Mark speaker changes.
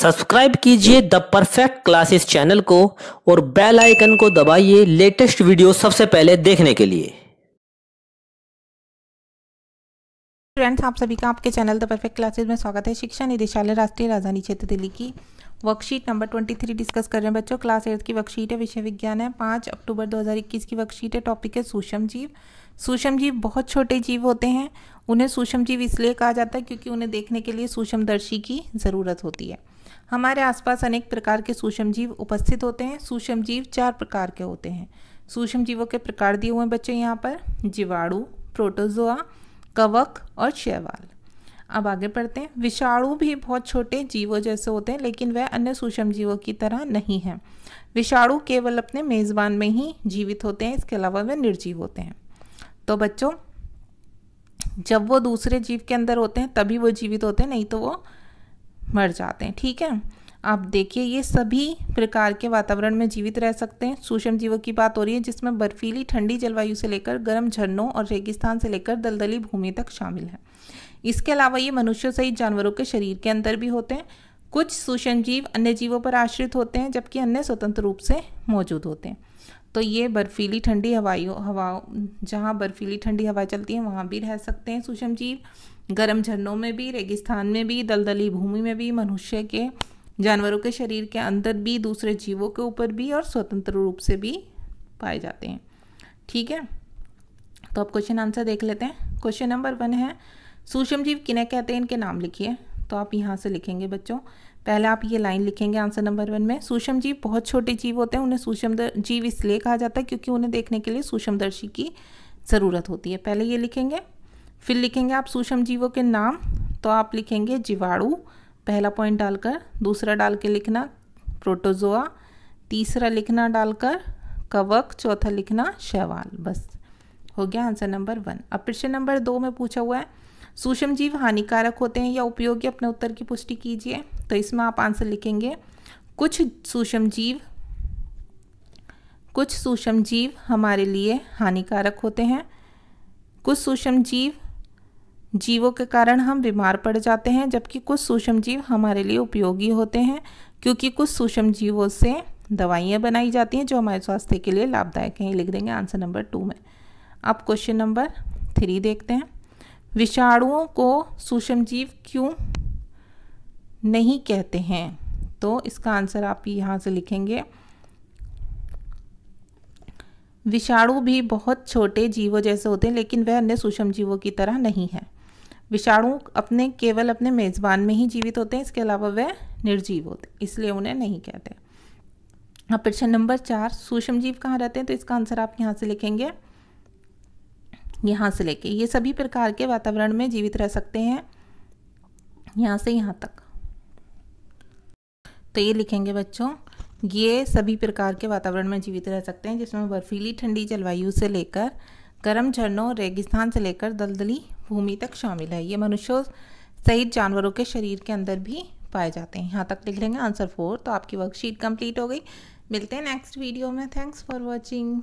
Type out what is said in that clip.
Speaker 1: Subscribe कीजिए the perfect classes channel को और बेल आइकन को दबाइए लेटेस्ट वीडियो सबसे पहले देखने के लिए।
Speaker 2: फ्रेंड्स, आप सभी का आपके चैनल द परफेक्ट क्लासेस में स्वागत है। शिक्षा निदेशालय राष्ट्रीय राजधानी क्षेत्र दिल्ली की वर्कशीट नंबर 23 डिस्कस कर रहे हैं बच्चों। क्लास 8 की वर्कशीट है, विषय विज्ञान है। 5 अक्टूबर 2021 की वर्कशीट है। टॉपिक है सूक्ष्म जीव। सूक्ष्म जीव बहुत छोटे जीव होते हैं। उन्हें सूक्ष्म जीव इसलिए कहा जाता है क्योंकि उन्हें देखने के लिए सूक्ष्मदर्शी की ज़रूरत होती है। हमारे आसपास अनेक प्रकार के सूक्ष्म जीव उपस्थित होते हैं। सूक्ष्म जीव 4 प्रकार के होते हैं। सूक्ष्म जीवों के प्रकार दिए हुए हैं बच्चों यहाँ पर: जीवाणु, प्रोटोजोआ, कवक और शैवाल। अब आगे पढ़ते हैं। विषाणु भी बहुत छोटे जीवों जैसे होते हैं, लेकिन वह अन्य सूक्ष्म जीवों की तरह नहीं है। विषाणु केवल अपने मेज़बान में ही जीवित होते हैं, इसके अलावा वे निर्जीव होते हैं। तो बच्चों, जब वो दूसरे जीव के अंदर होते हैं तभी वो जीवित होते हैं, नहीं तो वो मर जाते हैं। ठीक है, आप देखिए, ये सभी प्रकार के वातावरण में जीवित रह सकते हैं। सूक्ष्म जीवों की बात हो रही है जिसमें बर्फीली ठंडी जलवायु से लेकर गर्म झरनों और रेगिस्तान से लेकर दलदली भूमि तक शामिल है। इसके अलावा ये मनुष्यों सहित जानवरों के शरीर के अंदर भी होते हैं। कुछ सूक्ष्म जीव अन्य जीवों पर आश्रित होते हैं, जबकि अन्य स्वतंत्र रूप से मौजूद होते हैं। तो ये बर्फीली ठंडी हवा जहाँ बर्फीली ठंडी हवा चलती है वहाँ भी रह सकते हैं सूक्ष्म जीव। गर्म झरनों में भी, रेगिस्तान में भी, दलदली भूमि में भी, मनुष्य के, जानवरों के शरीर के अंदर भी, दूसरे जीवों के ऊपर भी और स्वतंत्र रूप से भी पाए जाते हैं। ठीक है, तो अब क्वेश्चन आंसर देख लेते हैं। क्वेश्चन नंबर 1 है, सूक्ष्म जीव किन्हें कहते हैं, इनके नाम लिखिए। तो आप यहाँ से लिखेंगे बच्चों। पहले आप ये लाइन लिखेंगे आंसर नंबर 1 में। सूक्ष्म जीव बहुत छोटे जीव होते हैं। उन्हें सूक्ष्म जीव इसलिए कहा जाता है क्योंकि उन्हें देखने के लिए सूक्ष्मदर्शी की ज़रूरत होती है। पहले ये लिखेंगे, फिर लिखेंगे आप सूक्ष्म जीवों के नाम। तो आप लिखेंगे जीवाणु पहला पॉइंट डालकर, दूसरा डाल के लिखना प्रोटोजोआ, तीसरा लिखना डालकर कवक, चौथा लिखना शैवाल। बस हो गया आंसर नंबर 1। अब प्रश्न नंबर 2 में पूछा हुआ है, सूक्ष्म जीव हानिकारक होते हैं या उपयोगी? अपने उत्तर की पुष्टि कीजिए। तो इसमें आप आंसर लिखेंगे, कुछ सूक्ष्म जीव हमारे लिए हानिकारक होते हैं। कुछ सूक्ष्म जीवों के कारण हम बीमार पड़ जाते हैं, जबकि कुछ सूक्ष्म जीव हमारे लिए उपयोगी होते हैं, क्योंकि कुछ सूक्ष्म जीवों से दवाइयाँ बनाई जाती हैं जो हमारे स्वास्थ्य के लिए लाभदायक हैं। ये लिख देंगे आंसर नंबर 2 में। अब क्वेश्चन नंबर 3 देखते हैं। विषाणुओं को सूक्ष्म जीव क्यों नहीं कहते हैं? तो इसका आंसर आप यहाँ से लिखेंगे, विषाणु भी बहुत छोटे जीवों जैसे होते हैं, लेकिन वह अन्य सूक्ष्म जीवों की तरह नहीं है। विषाणु केवल अपने मेज़बान में ही जीवित होते हैं, इसके अलावा वह निर्जीव होते हैं, इसलिए उन्हें नहीं कहते। अब प्रश्न नंबर 4, सूक्ष्म जीव कहाँ रहते हैं? तो इसका आंसर आप यहाँ से लिखेंगे, यहाँ से लेके ये सभी प्रकार के वातावरण में जीवित रह सकते हैं, यहाँ से यहाँ तक। तो ये लिखेंगे बच्चों, ये सभी प्रकार के वातावरण में जीवित रह सकते हैं जिसमें बर्फीली ठंडी जलवायु से लेकर गर्म झरनों, रेगिस्तान से लेकर दलदली भूमि तक शामिल है। ये मनुष्यों सहित जानवरों के शरीर के अंदर भी पाए जाते हैं। यहाँ तक लिख लेंगे आंसर 4। तो आपकी वर्कशीट कंप्लीट हो गई। मिलते हैं नेक्स्ट वीडियो में। Thanks for watching.